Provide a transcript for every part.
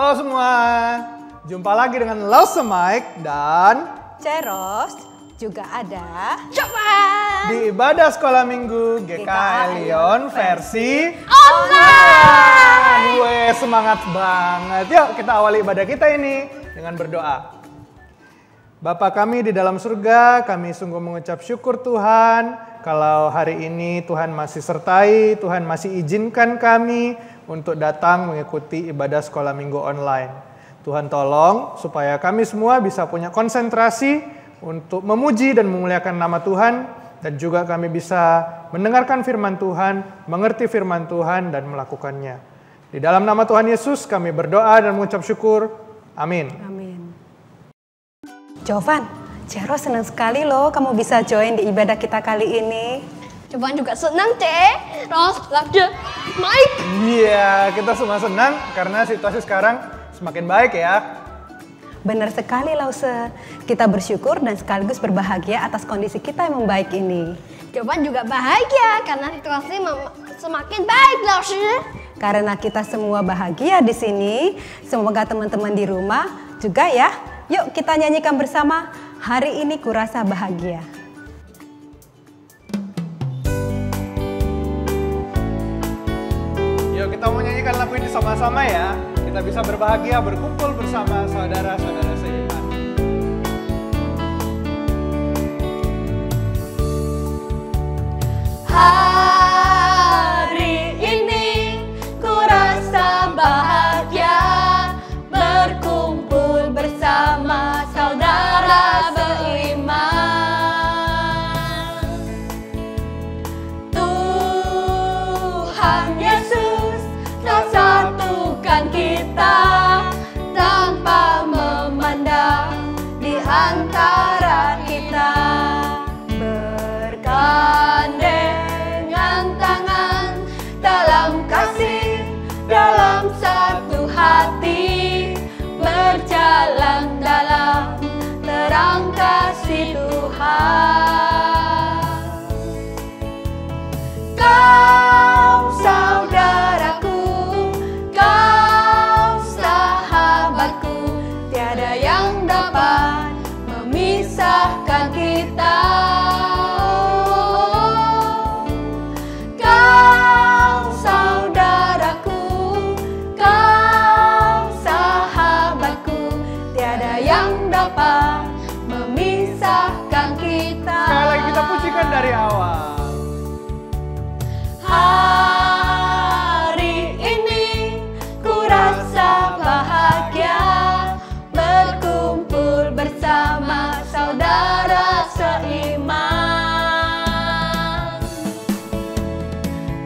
Halo semua, jumpa lagi dengan Lause Mike dan Ceros, juga ada Jovan di Ibadah Sekolah Minggu GKI Lyon versi online. Gue semangat banget. Yuk kita awali ibadah kita ini dengan berdoa. Bapa kami di dalam surga, kami sungguh mengucap syukur Tuhan kalau hari ini Tuhan masih sertai, Tuhan masih izinkan kami untuk datang mengikuti ibadah sekolah minggu online. Tuhan tolong supaya kami semua bisa punya konsentrasi untuk memuji dan memuliakan nama Tuhan, dan juga kami bisa mendengarkan firman Tuhan, mengerti firman Tuhan dan melakukannya. Di dalam nama Tuhan Yesus kami berdoa dan mengucap syukur. Amin. Amin. Jovan, Ceros senang sekali loh kamu bisa join di ibadah kita kali ini. Jovan juga senang, Cek. Ros, Lause, Mike. Iya, kita semua senang karena situasi sekarang semakin baik ya. Benar sekali Lause, kita bersyukur dan sekaligus berbahagia atas kondisi kita yang membaik ini. Jovan juga bahagia karena situasi semakin baik, Lause. Karena kita semua bahagia di sini, semoga teman-teman di rumah juga ya. Yuk kita nyanyikan bersama, hari ini kurasa bahagia. Yuk kita mau nyanyikan lagu ini sama-sama ya. Kita bisa berbahagia berkumpul bersama saudara-saudara seiman. Hari ini kurasa bahagia berkumpul bersama saudara beriman. Tuhan Yesus telah satukan kita tanpa memandang di antara kita. Bergandengan tangan dalam kasih, dalam satu hati, berjalan dalam terang kasih Tuhan. Kau saudaraku, kau sahabatku, tiada yang dapat memisahkan kita. Kau saudaraku, kau sahabatku, tiada yang dapat memisahkan kita. Sekali lagi kita pujikan dari awal. Hari ini kurasa bahagia berkumpul bersama saudara seiman.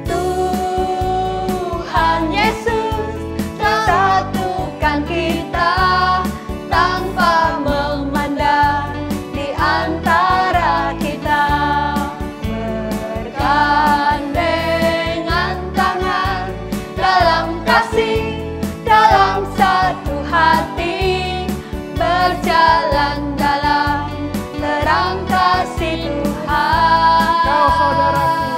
Tuhan Yesus telah satukan kita tanpa memandang di antara kita. Bergandengan tangan dalam kasih, dalam satu hati, berjalan dalam terang kasih Tuhan. Kau saudaraku,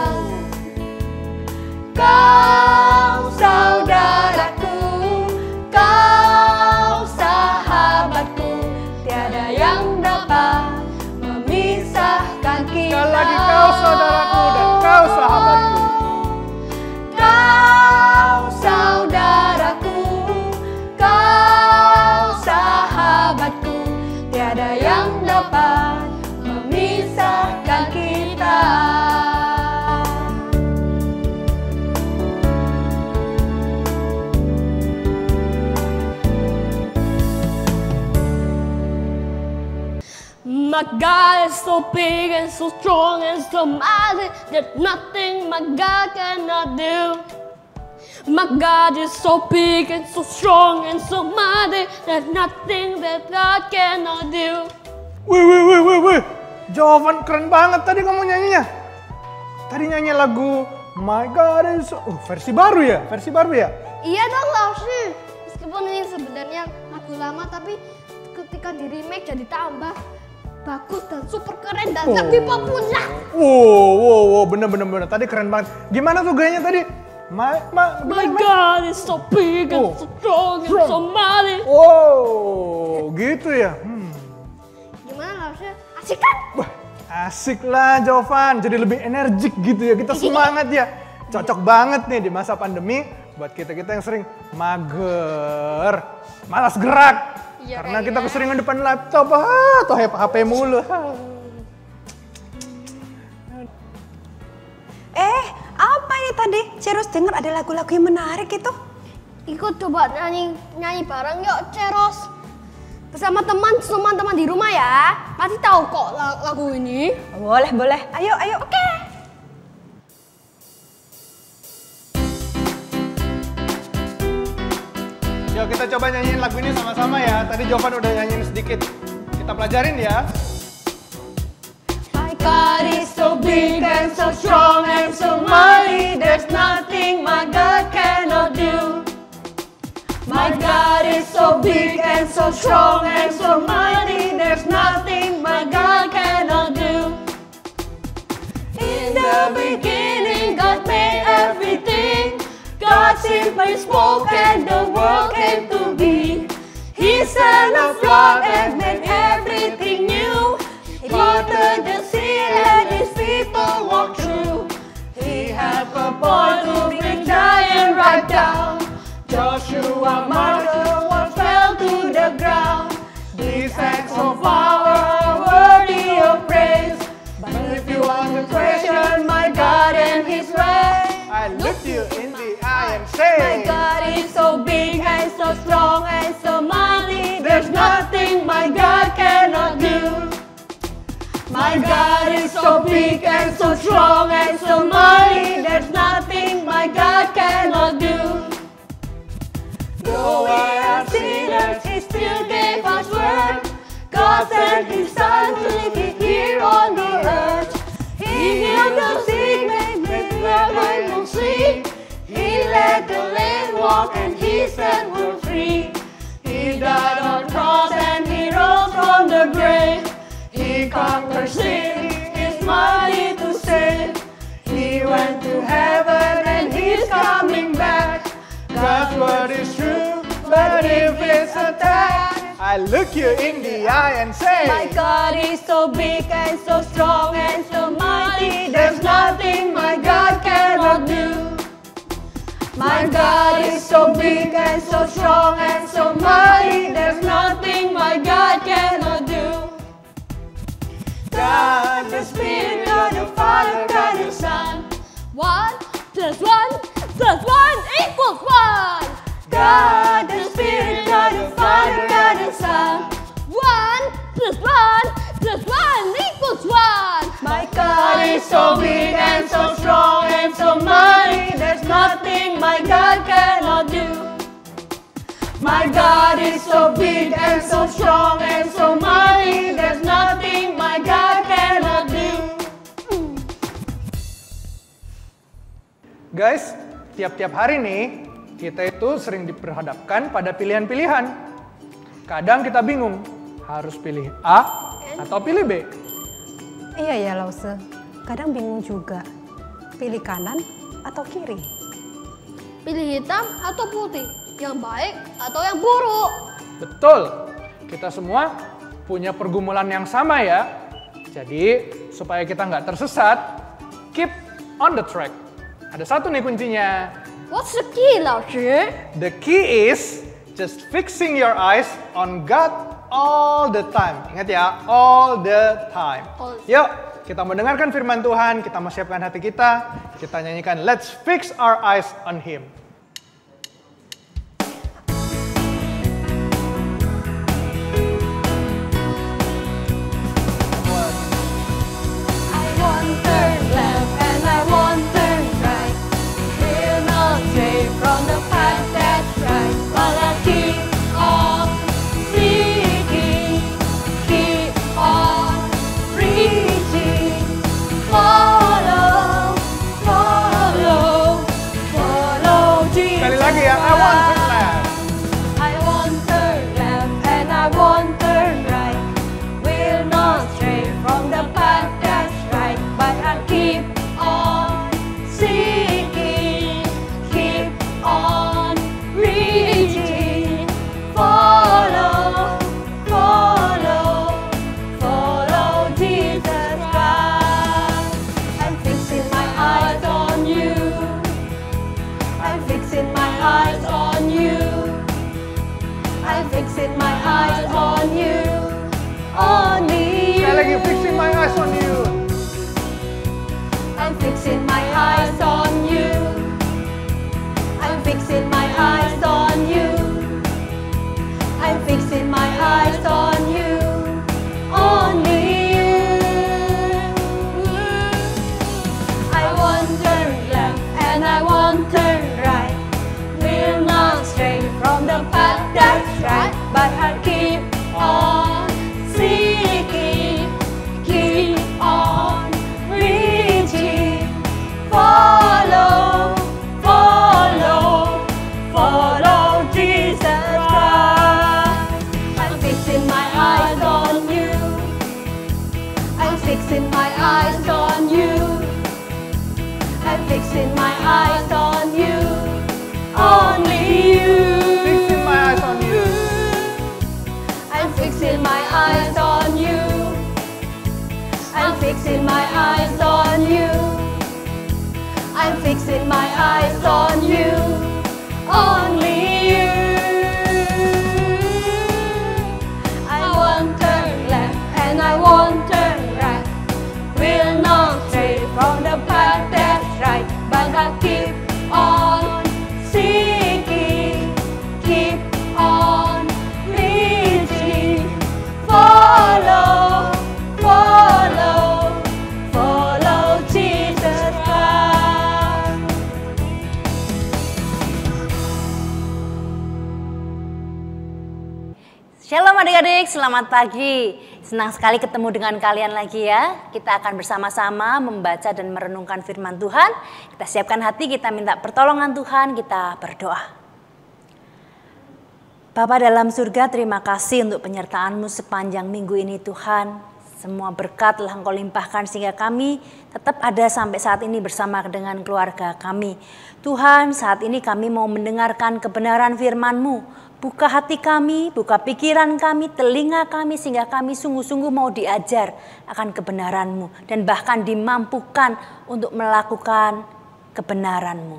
kau saudaraku, kau sahabatku, tiada yang dapat memisahkan kita. sekali lagi kau saudaraku dan kau sahabatku. Kau saudaraku, kau sahabatku, tiada yang dapat memisahkan kita. My God is so big and so strong and so mighty, there's nothing my God cannot do. My God is so big and so strong and so mighty, there's nothing that God cannot do. Wih. Jovan keren banget tadi kamu nyanyinya. Tadi nyanyi lagu My God is so... versi baru ya? Versi baru ya? Iya dong Lause, meskipun ini sebenarnya lagu lama tapi ketika di remake jadi tambah bagus dan super keren dan lebih populer. Wow, bener. Tadi keren banget. Gimana tuh gayanya tadi? My God is so big and so strong and so mighty. Wow, gitu ya. Gimana harusnya? Asik kan? Wah, asik lah Jovan. Jadi lebih energik gitu ya. Kita semangat ya. Cocok banget nih di masa pandemi buat kita-kita yang sering mager, malas gerak. Iya, Karena kita kayaknya. keseringan depan laptop atau HP mulu. Apa ini tadi? Ceros dengar ada lagu-lagu yang menarik itu. Ikut coba nyanyi bareng yuk Ceros. Bersama teman-teman di rumah ya. Pasti tahu kok lagu ini. Boleh. Ayo. Oke. Yuk kita coba nyanyiin lagu ini sama-sama ya. Tadi Jovan udah nyanyiin sedikit. Kita pelajarin ya. My God is so big and so strong and so mighty. There's nothing my God cannot do. My God is so big and so strong and so mighty. There's nothing my God cannot do. In the beginning, God made everything. God simply spoke and the world came to be. He sent a flood and made everything new. He parted the sea and his people walked through. He had a boy to bring giant right down. Joshua martyr was fell to the ground. These acts of power are worthy of praise. But if you want to question my God and his way, I look you in the eye and say, my God is so big and so strong and so mighty. There's nothing my God cannot do. My God is so big and so strong and so mighty. There's nothing my God cannot do. Though we are sinners, He still gave us word. God sent His Son to live here on the earth. He healed the sick, made the blind see. He let the lame walk and He set we're free. He died on the cross and He rose from the grave. He conquered sin, He's mighty to save. He went to heaven and He's coming back. God's word is true, but if it's attacked, I look you in the eye and say, My God is so big and so strong and so mighty. There's nothing my God cannot do. My God is so big and so strong and so mighty. There's nothing my God cannot do. God the Spirit, God the Father, God the Son. 1 plus 1 plus 1 equals 1. God the Spirit, God the Father, God the Son. 1 plus 1 plus 1 equals 1. My God is so big and so strong and so mighty. There's nothing my God cannot do. My God is so big and so strong and so mighty. There's nothing my God cannot do. guys, tiap-tiap hari nih kita itu sering diperhadapkan pada pilihan-pilihan. Kadang kita bingung harus pilih A atau pilih B. Iya ya Lause, kadang bingung juga. Pilih kanan atau kiri? Pilih hitam atau putih? Yang baik atau yang buruk? Betul, kita semua punya pergumulan yang sama ya. Jadi supaya kita nggak tersesat, keep on the track. Ada satu nih kuncinya. What's the key, 老师? The key is just fixing your eyes on God all the time. Ingat ya, all the time. Yuk, kita mau dengarkan firman Tuhan, kita mau siapkan hati kita nyanyikan Let's Fix Our Eyes on Him. I won't turn left and I won't turn right. Will not stray from the path that's right. But I keep on seeking, keep on reaching. Follow, follow, follow fixing my eyes on you, only you. Fixing my eyes on you. I'm fixing my eyes on you. I'm fixing my eyes on you. I'm fixing my eyes on you, only you. I won't turn left and I won't turn right. Will not stray from the path that's right, but I keep on seeking, keep on reaching. Follow, follow, follow Jesus Christ. Shalom adik-adik, selamat pagi. Senang sekali ketemu dengan kalian lagi ya. Kita akan bersama-sama membaca dan merenungkan firman Tuhan. Kita siapkan hati, kita minta pertolongan Tuhan, kita berdoa. Bapa dalam surga, terima kasih untuk penyertaan-Mu sepanjang minggu ini Tuhan. Semua berkat telah Engkau limpahkan sehingga kami tetap ada sampai saat ini bersama dengan keluarga kami. Tuhan, saat ini kami mau mendengarkan kebenaran firman-Mu. Buka hati kami, buka pikiran kami, telinga kami sehingga kami sungguh-sungguh mau diajar akan kebenaran-Mu. Dan bahkan dimampukan untuk melakukan kebenaran-Mu.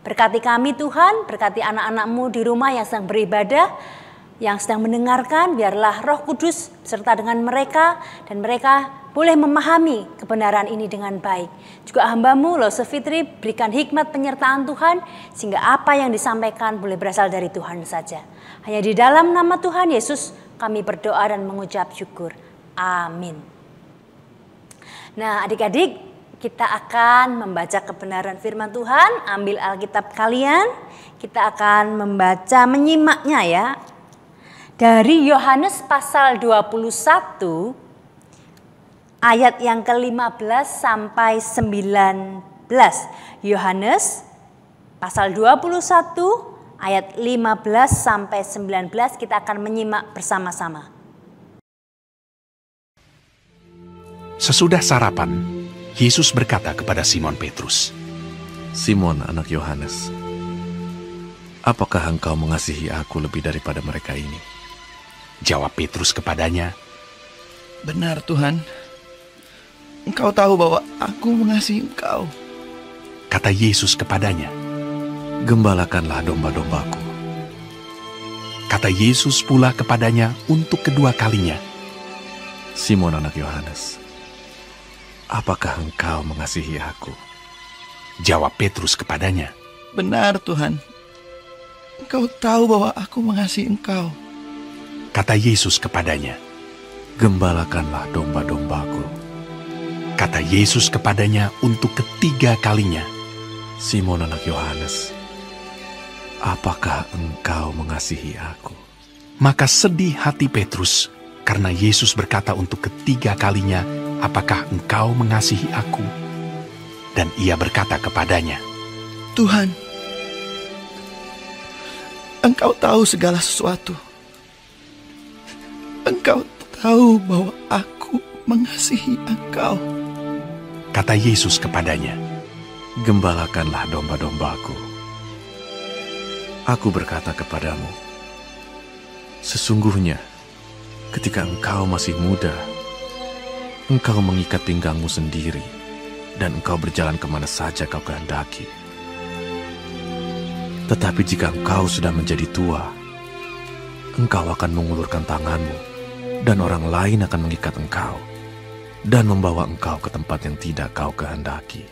Berkati kami Tuhan, berkati anak-anak-Mu di rumah yang sedang beribadah, yang sedang mendengarkan, biarlah Roh Kudus beserta dengan mereka dan mereka boleh memahami kebenaran ini dengan baik. Juga hamba-Mu Lose Fitri berikan hikmat penyertaan Tuhan sehingga apa yang disampaikan boleh berasal dari Tuhan saja. Hanya di dalam nama Tuhan Yesus kami berdoa dan mengucap syukur. Amin. Nah adik-adik, kita akan membaca kebenaran firman Tuhan. Ambil Alkitab kalian, kita akan membaca menyimaknya ya. Dari Yohanes pasal 21 ayat yang ke-15 sampai 19. Yohanes pasal 21 ayat 15 sampai 19 kita akan menyimak bersama-sama. Sesudah sarapan, Yesus berkata kepada Simon Petrus, Simon anak Yohanes, apakah engkau mengasihi aku lebih daripada mereka ini? Jawab Petrus kepadanya, Benar Tuhan, Engkau tahu bahwa aku mengasihi Engkau. Kata Yesus kepadanya, Gembalakanlah domba-dombaku. Kata Yesus pula kepadanya untuk kedua kalinya, Simon anak Yohanes, apakah engkau mengasihi aku? Jawab Petrus kepadanya, Benar Tuhan, Engkau tahu bahwa aku mengasihi Engkau. Kata Yesus kepadanya, Gembalakanlah domba-dombaku. Kata Yesus kepadanya untuk ketiga kalinya, Simon anak Yohanes, apakah engkau mengasihi aku? Maka sedih hati Petrus karena Yesus berkata untuk ketiga kalinya, apakah engkau mengasihi aku? Dan ia berkata kepadanya, Tuhan, Engkau tahu segala sesuatu. Engkau tahu bahwa aku mengasihi Engkau. Kata Yesus kepadanya, Gembalakanlah domba-dombaku. Aku berkata kepadamu, sesungguhnya ketika engkau masih muda, engkau mengikat pinggangmu sendiri, dan engkau berjalan kemana saja kau kehendaki. Tetapi jika engkau sudah menjadi tua, engkau akan mengulurkan tanganmu, dan orang lain akan mengikat engkau, dan membawa engkau ke tempat yang tidak kau kehendaki.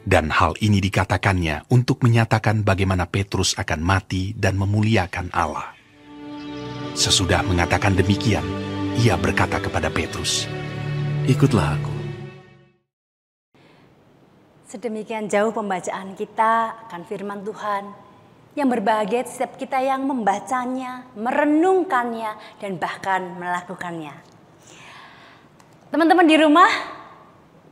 Dan hal ini dikatakannya untuk menyatakan bagaimana Petrus akan mati dan memuliakan Allah. Sesudah mengatakan demikian, ia berkata kepada Petrus, Ikutlah aku. Sedemikian jauh pembacaan kita akan firman Tuhan. Yang berbahagia setiap kita yang membacanya, merenungkannya, dan bahkan melakukannya. Teman-teman di rumah,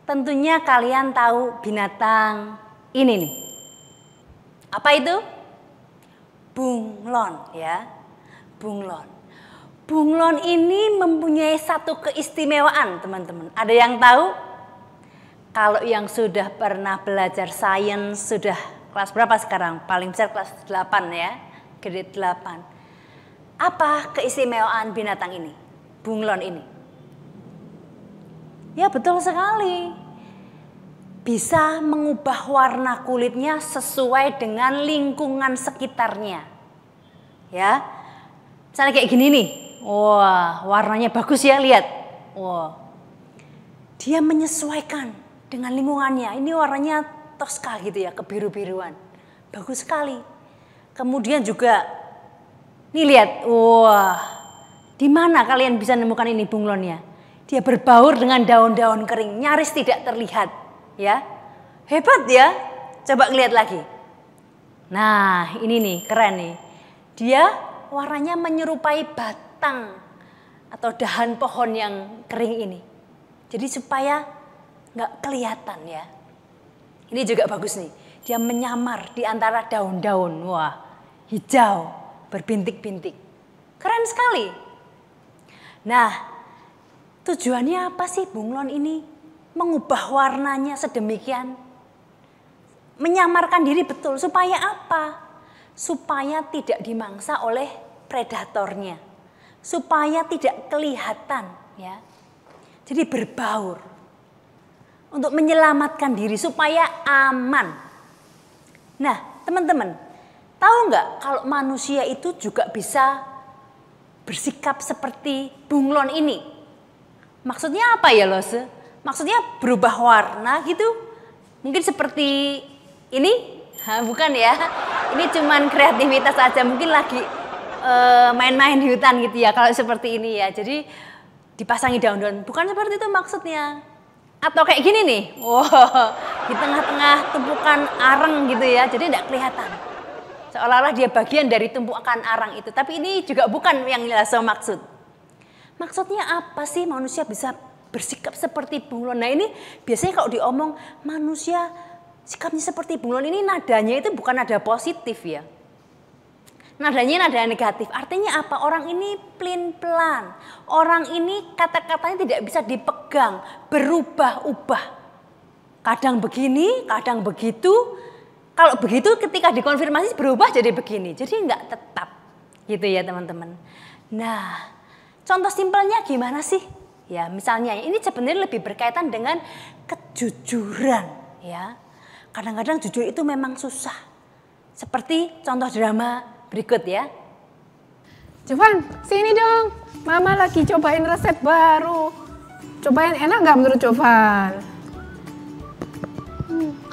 tentunya kalian tahu binatang ini nih. Apa itu? Bunglon ya. Bunglon. Bunglon ini mempunyai satu keistimewaan teman-teman. Ada yang tahu? Kalau yang sudah pernah belajar sains, sudah kelas berapa sekarang? Paling besar kelas 8 ya, grade 8. Apa keistimewaan binatang ini? Bunglon ini. Ya betul sekali. Bisa mengubah warna kulitnya sesuai dengan lingkungan sekitarnya. Ya. Misalnya kayak gini nih. Wah, warnanya bagus ya, lihat. Wah. Dia menyesuaikan dengan lingkungannya. Ini warnanya toska gitu ya, kebiru-biruan. Bagus sekali. Kemudian juga nih lihat. Wah. Di mana kalian bisa nemukan ini bunglonnya? Dia berbaur dengan daun-daun kering, nyaris tidak terlihat, ya. Hebat ya. Coba lihat lagi. Nah, ini nih, keren nih. Dia warnanya menyerupai batang atau dahan pohon yang kering ini. Jadi supaya nggak kelihatan ya. Ini juga bagus nih. Dia menyamar di antara daun-daun. Wah, hijau, berbintik-bintik. Keren sekali. Nah, tujuannya apa sih bunglon ini? Mengubah warnanya sedemikian. Menyamarkan diri betul. Supaya apa? Supaya tidak dimangsa oleh predatornya. Supaya tidak kelihatan. Ya. Jadi berbaur. Untuk menyelamatkan diri supaya aman. Nah teman-teman. Tahu nggak kalau manusia itu juga bisa bersikap seperti bunglon ini? Maksudnya apa ya Lose? Maksudnya berubah warna gitu? Mungkin seperti ini? Bukan ya, ini cuman kreativitas aja. Mungkin lagi main-main di hutan gitu ya kalau seperti ini ya. Jadi dipasangi daun-daun, bukan seperti itu maksudnya. Atau kayak gini nih, wow, di tengah-tengah tumpukan arang gitu ya, jadi tidak kelihatan. Seolah-olah dia bagian dari tumpukan arang itu. Tapi ini juga bukan yang Lase maksud. Maksudnya apa sih manusia bisa bersikap seperti bunglon? Nah ini biasanya kalau diomong manusia sikapnya seperti bunglon ini nadanya itu bukan nada positif ya. Nadanya nada negatif. Artinya apa? Orang ini pelin-pelan. Orang ini kata-katanya tidak bisa dipegang. Berubah-ubah. Kadang begini, kadang begitu. Kalau begitu ketika dikonfirmasi berubah jadi begini. Jadi enggak tetap. Gitu ya teman-teman. Nah, contoh simpelnya gimana sih? Ya, misalnya ini sebenarnya lebih berkaitan dengan kejujuran, ya. Kadang-kadang jujur itu memang susah. Seperti contoh drama berikut ya. Jovan, sini dong. Mama lagi cobain resep baru. Cobain, enak nggak menurut Jovan?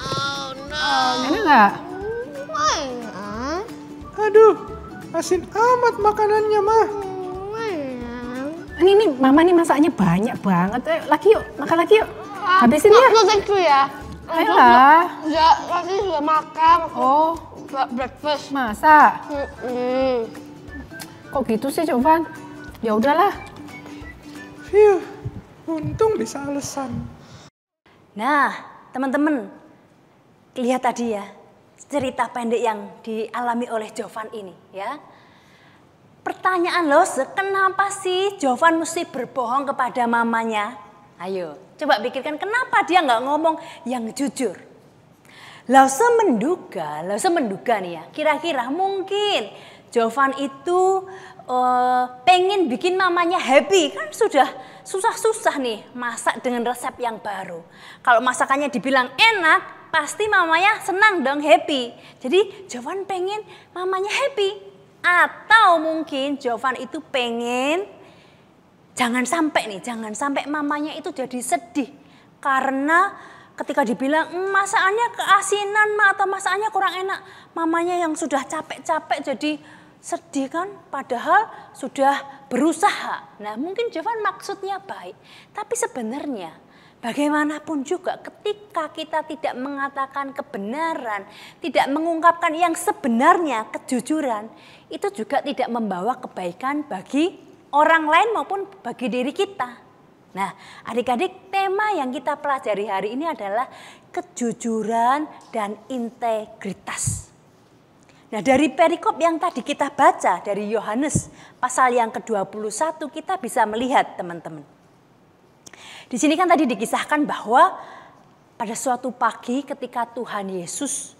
Oh no. Enak nggak? Enak. Aduh, asin amat makanannya mah. Ini Mama nih masaknya banyak banget. Lagi yuk, makan lagi yuk. Habisin ya. Thank you ya. Ayolah. Ya, tadi sudah makan. Oh, Breakfast. masa? Kok gitu sih Jovan? Ya udahlah. Phew, untung bisa alasan. Nah, teman-teman, lihat tadi ya cerita pendek yang dialami oleh Jovan ini ya. Pertanyaan Lose, kenapa sih Jovan mesti berbohong kepada mamanya? Ayo, coba pikirkan kenapa dia nggak ngomong yang jujur. Lose menduga nih ya, kira-kira mungkin Jovan itu pengen bikin mamanya happy. Kan sudah susah-susah nih masak dengan resep yang baru. Kalau masakannya dibilang enak, pasti mamanya senang dong, happy. Jadi Jovan pengen mamanya happy. Atau mungkin Jovan itu pengen jangan sampai mamanya itu jadi sedih. Karena ketika dibilang masakannya keasinan ma, atau masakannya kurang enak, mamanya yang sudah capek-capek jadi sedih kan, padahal sudah berusaha. Nah mungkin Jovan maksudnya baik, tapi sebenarnya bagaimanapun juga ketika kita tidak mengatakan kebenaran, tidak mengungkapkan yang sebenarnya, kejujuran, itu juga tidak membawa kebaikan bagi orang lain maupun bagi diri kita. Nah adik-adik, tema yang kita pelajari hari ini adalah kejujuran dan integritas. Nah dari perikop yang tadi kita baca dari Yohanes pasal yang ke-21 kita bisa melihat teman-teman. Di sini kan tadi dikisahkan bahwa pada suatu pagi ketika Tuhan Yesus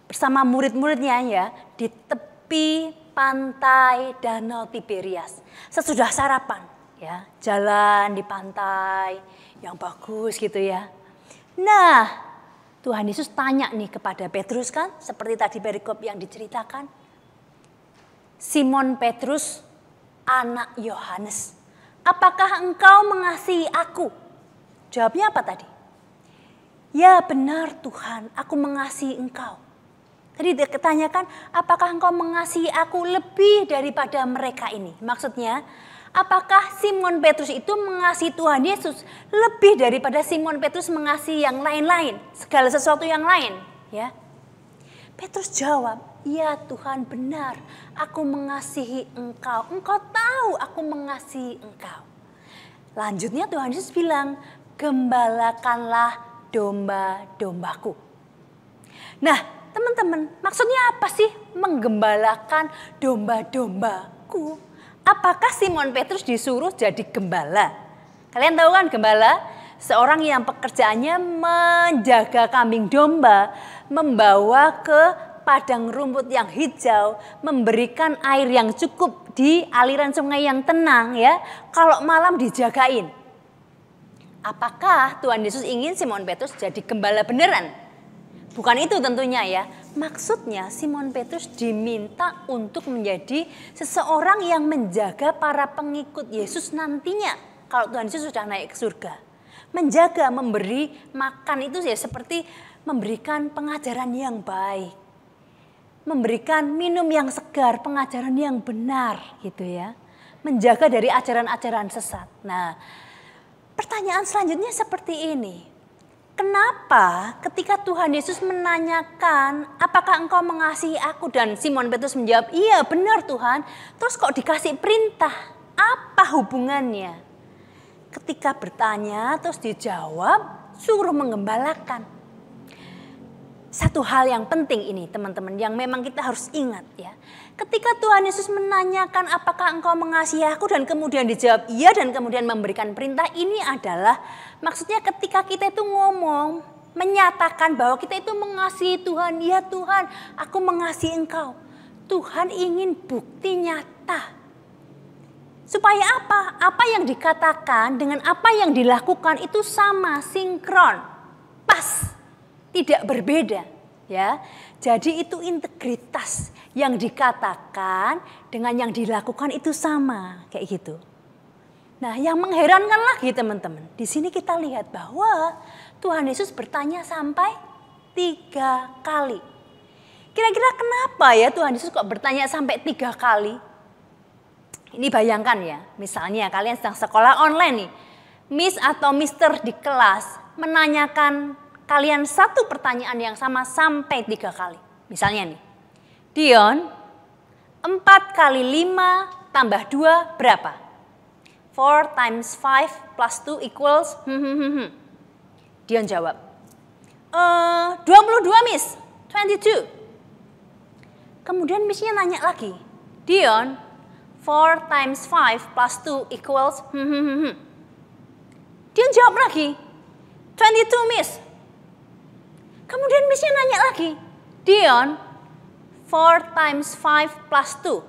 bersama murid-muridnya ya di tepi pantai Danau Tiberias. Sesudah sarapan ya, jalan di pantai yang bagus gitu ya. Nah, Tuhan Yesus tanya nih kepada Petrus kan, seperti tadi perikop yang diceritakan. Simon Petrus, anak Yohanes, apakah engkau mengasihi aku? Jawabnya apa tadi? Ya benar Tuhan, aku mengasihi engkau. Tadi dia ketanyakan, apakah engkau mengasihi aku lebih daripada mereka ini? Maksudnya, apakah Simon Petrus itu mengasihi Tuhan Yesus lebih daripada Simon Petrus mengasihi yang lain-lain, segala sesuatu yang lain? Ya, Petrus jawab, ya Tuhan benar, aku mengasihi engkau. Engkau tahu aku mengasihi engkau. Lanjutnya Tuhan Yesus bilang, gembalakanlah domba-dombaku. Nah, teman-teman, maksudnya apa sih menggembalakan domba-dombaku? Apakah Simon Petrus disuruh jadi gembala? Kalian tahu kan gembala? Seorang yang pekerjaannya menjaga kambing domba, membawa ke padang rumput yang hijau, memberikan air yang cukup di aliran sungai yang tenang ya. Kalau malam dijagain. Apakah Tuhan Yesus ingin Simon Petrus jadi gembala beneran? Bukan itu tentunya ya. Maksudnya Simon Petrus diminta untuk menjadi seseorang yang menjaga para pengikut Yesus nantinya. Kalau Tuhan Yesus sudah naik ke surga. Menjaga, memberi makan itu ya seperti memberikan pengajaran yang baik. Memberikan minum yang segar, pengajaran yang benar gitu ya. Menjaga dari ajaran-ajaran sesat. Nah, pertanyaan selanjutnya seperti ini. Kenapa ketika Tuhan Yesus menanyakan, apakah engkau mengasihi aku? Dan Simon Petrus menjawab, iya benar Tuhan. Terus kok dikasih perintah? Apa hubungannya? Ketika bertanya terus dijawab, suruh menggembalakan. Satu hal yang penting ini teman-teman yang memang kita harus ingat ya. Ketika Tuhan Yesus menanyakan apakah engkau mengasihi aku dan kemudian dijawab iya dan kemudian memberikan perintah, ini adalah maksudnya ketika kita itu ngomong, menyatakan bahwa kita itu mengasihi Tuhan. Ya Tuhan, aku mengasihi engkau. Tuhan ingin bukti nyata. Supaya apa? Apa yang dikatakan dengan apa yang dilakukan itu sama, sinkron, pas, tidak berbeda. Ya, jadi itu integritas yang dikatakan dengan yang dilakukan itu sama, kayak gitu. Nah, yang mengherankan lagi teman-teman, di sini kita lihat bahwa Tuhan Yesus bertanya sampai 3 kali. Kira-kira kenapa ya Tuhan Yesus kok bertanya sampai 3 kali? Ini bayangkan ya, misalnya kalian sedang sekolah online nih, Miss atau Mister di kelas menanyakan kalian satu pertanyaan yang sama sampai 3 kali. Misalnya nih, Dion, 4 kali 5 tambah 2 berapa? 4 times 5 plus 2 equals Dion jawab, 22 Miss, 22. Kemudian Missnya nanya lagi, Dion, 4 times 5 plus 2 equals Dion jawab lagi, 22 Miss. Kemudian Missnya nanya lagi, Dion, 4 times 5 plus 2.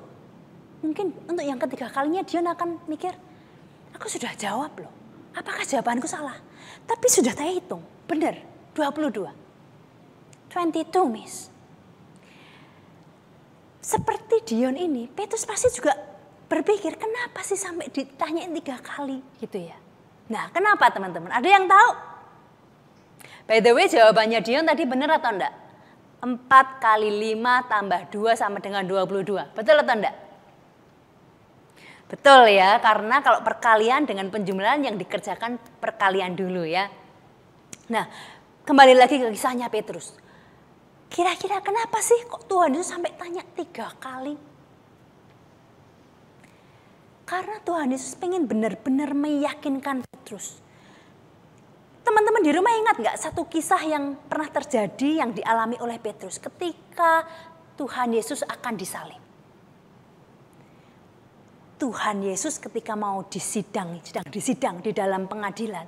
Mungkin untuk yang ketiga kalinya Dion akan mikir, aku sudah jawab loh, apakah jawabanku salah? Tapi sudah saya hitung, benar, 22. 22 Miss. Seperti Dion ini, Petrus pasti juga berpikir, kenapa sih sampai ditanyain 3 kali gitu ya. Nah, kenapa teman-teman? Ada yang tahu? By the way, jawabannya Dion tadi benar atau enggak? 4 kali 5 tambah 2 sama dengan 22. Betul atau enggak? Betul ya, karena kalau perkalian dengan penjumlahan yang dikerjakan perkalian dulu ya. Nah, kembali lagi ke kisahnya Petrus. Kira-kira kenapa sih kok Tuhan itu sampai tanya 3 kali? Karena Tuhan Yesus pengen benar-benar meyakinkan Petrus. Teman-teman di rumah ingat gak satu kisah yang pernah terjadi yang dialami oleh Petrus ketika Tuhan Yesus akan disalib. Tuhan Yesus ketika mau sedang disidang di dalam pengadilan,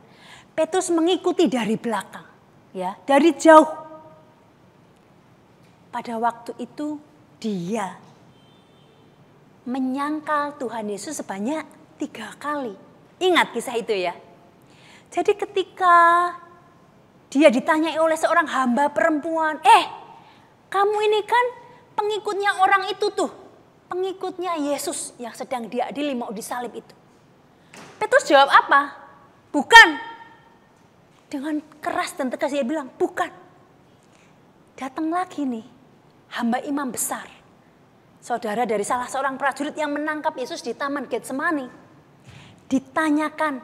Petrus mengikuti dari belakang. ya, dari jauh. Pada waktu itu dia menyangkal Tuhan Yesus sebanyak 3 kali. Ingat kisah itu ya. Jadi ketika dia ditanyai oleh seorang hamba perempuan, kamu ini kan pengikutnya orang itu tuh, pengikutnya Yesus yang sedang diadili mau disalib itu. Petrus jawab apa? Bukan. Dengan keras dan tegas dia bilang, bukan. Datang lagi nih, hamba imam besar. Saudara dari salah seorang prajurit yang menangkap Yesus di Taman Getsemani. Ditanyakan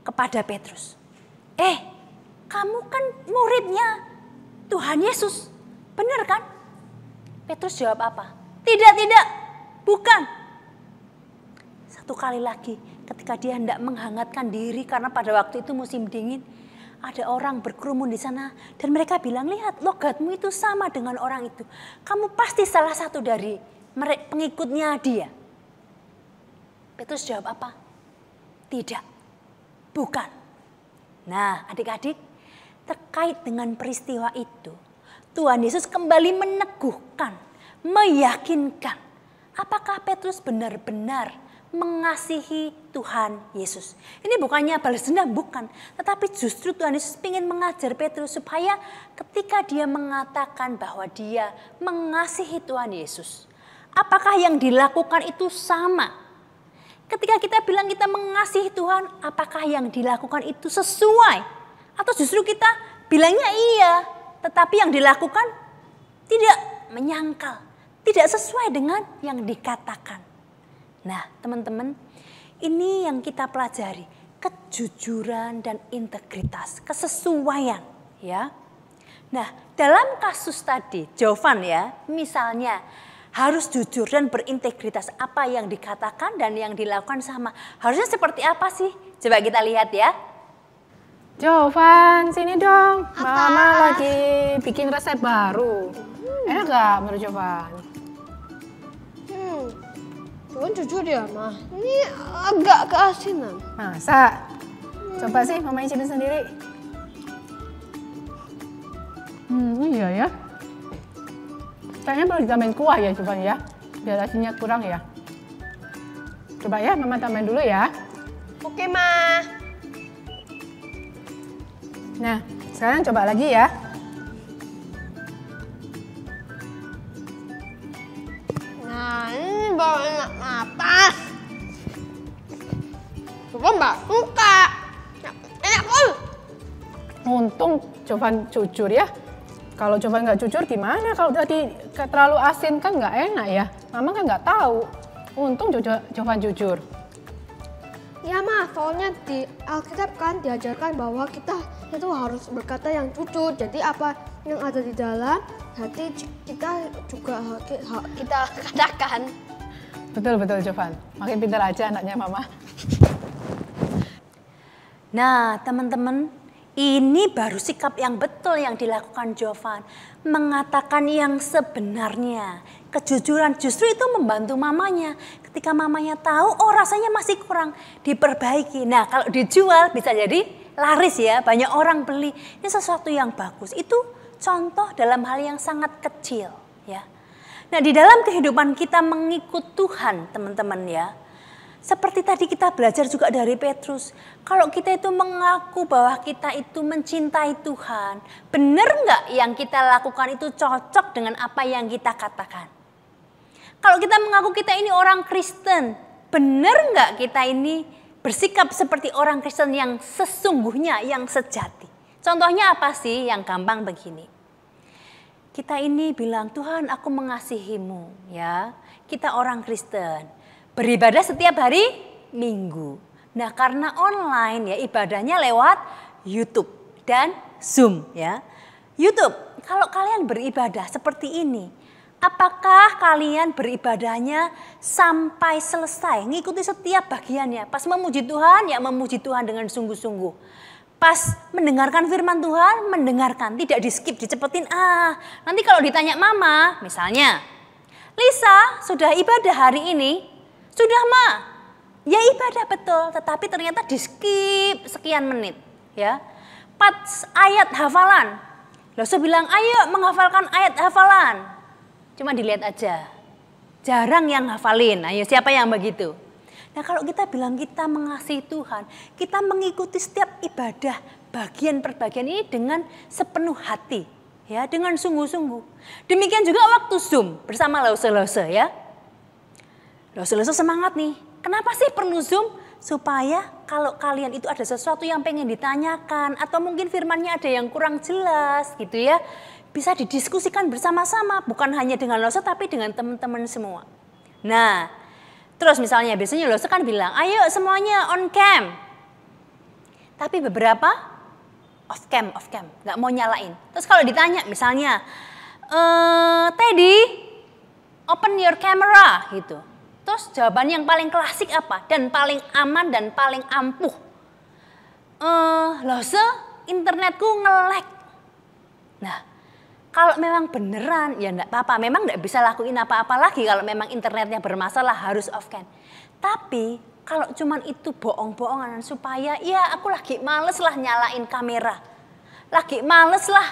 kepada Petrus. Kamu kan muridnya Tuhan Yesus. Benar kan? Petrus jawab apa? Tidak, bukan. Satu kali lagi ketika dia hendak menghangatkan diri karena pada waktu itu musim dingin. Ada orang berkerumun di sana dan mereka bilang, lihat logatmu itu sama dengan orang itu. Kamu pasti salah satu dari pengikutnya dia. Petrus jawab apa? Tidak, bukan. Nah adik-adik, terkait dengan peristiwa itu, Tuhan Yesus kembali meneguhkan, meyakinkan apakah Petrus benar-benar mengasihi Tuhan Yesus. Ini bukannya balas dendam, bukan. Tetapi justru Tuhan Yesus ingin mengajar Petrus supaya ketika dia mengatakan bahwa dia mengasihi Tuhan Yesus, apakah yang dilakukan itu sama? Ketika kita bilang kita mengasihi Tuhan, apakah yang dilakukan itu sesuai? Atau justru kita bilangnya iya, tetapi yang dilakukan tidak menyangkal, tidak sesuai dengan yang dikatakan. Nah teman-teman, ini yang kita pelajari, kejujuran dan integritas, kesesuaian ya. Nah dalam kasus tadi, Jovan ya, misalnya harus jujur dan berintegritas, apa yang dikatakan dan yang dilakukan sama. Harusnya seperti apa sih? Coba kita lihat ya. Jovan, sini dong. Mama lagi bikin resep baru. Enak gak menurut Jovan? Jovan jujur ya, Ma. Ini agak keasinan. Masa? Coba sih Mama icipin sendiri. Iya ya. Kayaknya perlu ditambahin kuah ya Jovan ya. Biar asinnya kurang ya. Coba ya, Mama tambahin dulu ya. Oke, Ma. Nah, sekarang coba lagi ya. Nah, ini baru enak napas. Coba Mbak suka. Enak pun. Untung Jovan jujur ya. Kalau Jovan nggak jujur gimana? Kalau tadi terlalu asin kan nggak enak ya. Mama kan nggak tahu. Untung Jovan jujur. Ya Ma, soalnya di Alkitab kan diajarkan bahwa kita itu harus berkata yang jujur. Jadi apa yang ada di dalam hati kita juga kita katakan. Betul Jovan. Makin pintar aja anaknya Mama. Nah teman-teman, ini baru sikap yang betul yang dilakukan Jovan. Mengatakan yang sebenarnya. Kejujuran justru itu membantu mamanya. Ketika mamanya tahu, oh rasanya masih kurang, diperbaiki. Nah kalau dijual bisa jadi laris ya, banyak orang beli. Ini sesuatu yang bagus. Itu contoh dalam hal yang sangat kecil ya. Nah di dalam kehidupan kita mengikut Tuhan teman-teman ya. Seperti tadi kita belajar juga dari Petrus. Kalau kita itu mengaku bahwa kita itu mencintai Tuhan. Benar nggak yang kita lakukan itu cocok dengan apa yang kita katakan? Kalau kita mengaku kita ini orang Kristen. Benar nggak kita ini bersikap seperti orang Kristen yang sesungguhnya, yang sejati? Contohnya apa sih? Yang gampang begini. Kita ini bilang, Tuhan aku mengasihimu ya. Kita orang Kristen. Beribadah setiap hari Minggu. Nah karena online ya ibadahnya lewat YouTube dan Zoom ya. YouTube, kalau kalian beribadah seperti ini, apakah kalian beribadahnya sampai selesai? Ngikuti setiap bagiannya. Pas memuji Tuhan ya memuji Tuhan dengan sungguh-sungguh. Pas mendengarkan firman Tuhan, mendengarkan. Tidak di skip, dicepetin. Nanti kalau ditanya mama, misalnya, Lisa sudah ibadah hari ini? Sudah Ma, ya ibadah betul, tetapi ternyata di skip sekian menit ya. 4 ayat hafalan. Lose bilang, ayo menghafalkan ayat hafalan. Cuma dilihat aja. Jarang yang hafalin. Ayo siapa yang begitu? Nah kalau kita bilang kita mengasihi Tuhan, kita mengikuti setiap ibadah bagian per bagian ini dengan sepenuh hati. Ya, dengan sungguh-sungguh. Demikian juga waktu Zoom bersama Lose-Lose ya. Lose-Lose semangat nih. Kenapa sih perlu Zoom? Supaya kalau kalian itu ada sesuatu yang pengen ditanyakan atau mungkin firmannya ada yang kurang jelas gitu ya. Bisa didiskusikan bersama-sama, bukan hanya dengan Lose tapi dengan teman-teman semua. Nah, terus misalnya biasanya Lose kan bilang, ayo semuanya on cam. Tapi beberapa off cam, nggak mau nyalain. Terus kalau ditanya misalnya, Teddy, open your camera gitu. Terus jawaban yang paling klasik apa? Dan paling aman dan paling ampuh. Lose, internetku nge-lag. Nah, kalau memang beneran ya enggak apa-apa. Memang enggak bisa lakuin apa-apa lagi kalau memang internetnya bermasalah harus off cam. Tapi kalau cuman itu bohong-bohongan supaya ya aku lagi males lah nyalain kamera. Lagi males lah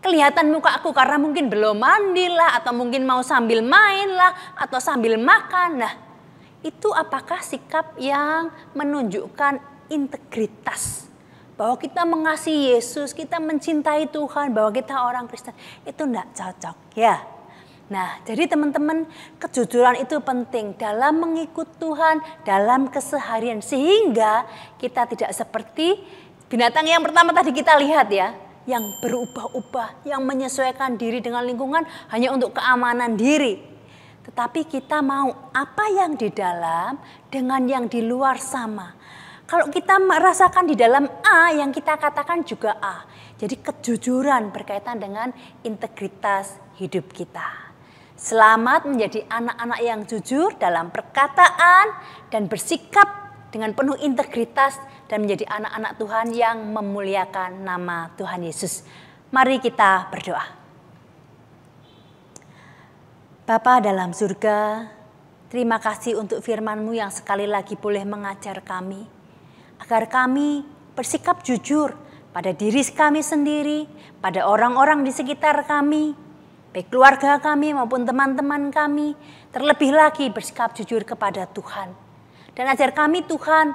kelihatan muka aku karena mungkin belum mandi lah atau mungkin mau sambil main lah atau sambil makan. Nah, itu apakah sikap yang menunjukkan integritas? Bahwa kita mengasihi Yesus, kita mencintai Tuhan, bahwa kita orang Kristen, itu enggak cocok ya. Nah, jadi teman-teman, kejujuran itu penting dalam mengikut Tuhan, dalam keseharian. Sehingga kita tidak seperti binatang yang pertama tadi kita lihat ya. Yang berubah-ubah, yang menyesuaikan diri dengan lingkungan hanya untuk keamanan diri. Tetapi kita mau apa yang di dalam dengan yang di luar sama. Kalau kita merasakan di dalam A, yang kita katakan juga A. Jadi kejujuran berkaitan dengan integritas hidup kita. Selamat menjadi anak-anak yang jujur dalam perkataan dan bersikap dengan penuh integritas dan menjadi anak-anak Tuhan yang memuliakan nama Tuhan Yesus. Mari kita berdoa. Bapa dalam surga, terima kasih untuk firman-Mu yang sekali lagi boleh mengajar kami. Agar kami bersikap jujur pada diri kami sendiri, pada orang-orang di sekitar kami, baik keluarga kami maupun teman-teman kami, terlebih lagi bersikap jujur kepada Tuhan. Dan ajar kami Tuhan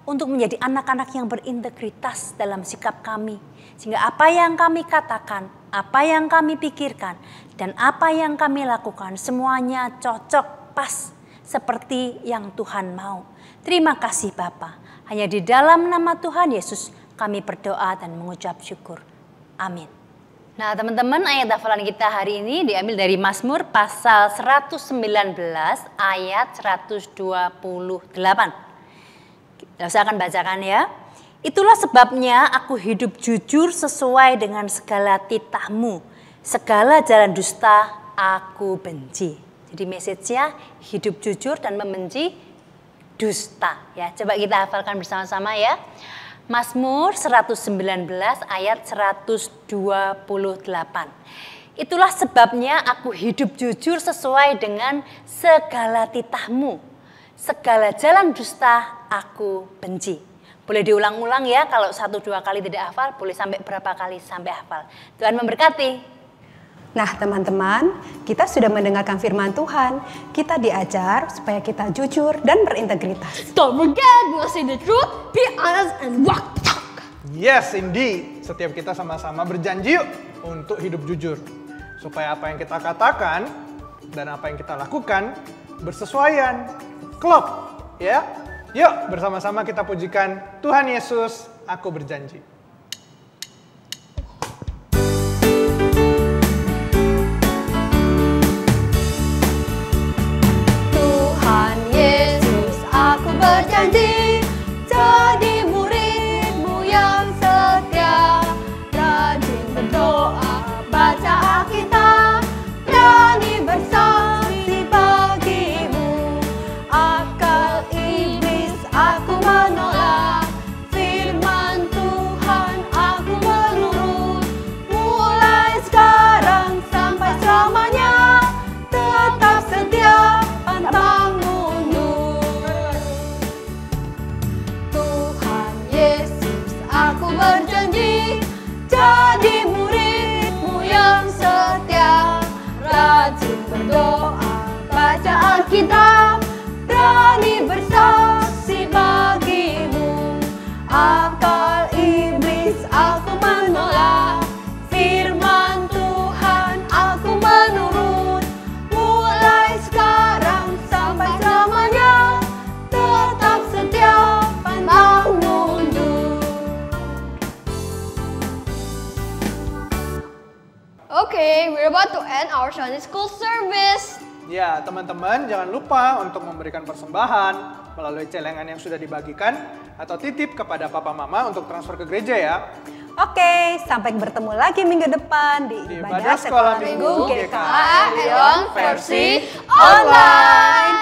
untuk menjadi anak-anak yang berintegritas dalam sikap kami. Sehingga apa yang kami katakan, apa yang kami pikirkan, dan apa yang kami lakukan semuanya cocok pas seperti yang Tuhan mau. Terima kasih Bapa. Hanya di dalam nama Tuhan Yesus kami berdoa dan mengucap syukur. Amin. Nah teman-teman, ayat hafalan kita hari ini diambil dari Mazmur pasal 119 ayat 128. Saya akan bacakan ya. Itulah sebabnya aku hidup jujur sesuai dengan segala titahmu. Segala jalan dusta aku benci. Jadi message-nya hidup jujur dan membenci dusta. Ya, coba kita hafalkan bersama-sama ya. Mazmur 119 ayat 128. Itulah sebabnya aku hidup jujur sesuai dengan segala titahmu. Segala jalan dusta aku benci. Boleh diulang-ulang ya, kalau 1-2 kali tidak hafal, boleh sampai berapa kali sampai hafal. Tuhan memberkati. Nah teman-teman, kita sudah mendengarkan firman Tuhan. Kita diajar supaya kita jujur dan berintegritas. Don't forget to say the truth, be honest, and walk the talk. Yes, indeed. Setiap kita sama-sama berjanji yuk untuk hidup jujur. Supaya apa yang kita katakan dan apa yang kita lakukan bersesuaian, klop. Ya, yuk bersama-sama kita pujikan Tuhan Yesus, aku berjanji. Berjanji jadi murid-Mu yang setia, rajin berdoa, baca Alkitab, berani bersaksi bagi-Mu. Akal iblis aku menolak, firman Tuhan Okay, we're about to end our Sunday school service. Ya, teman-teman jangan lupa untuk memberikan persembahan melalui celengan yang sudah dibagikan atau titip kepada papa mama untuk transfer ke gereja ya. Oke, sampai bertemu lagi minggu depan di Ibadah Sekolah Minggu GKA Eon versi online.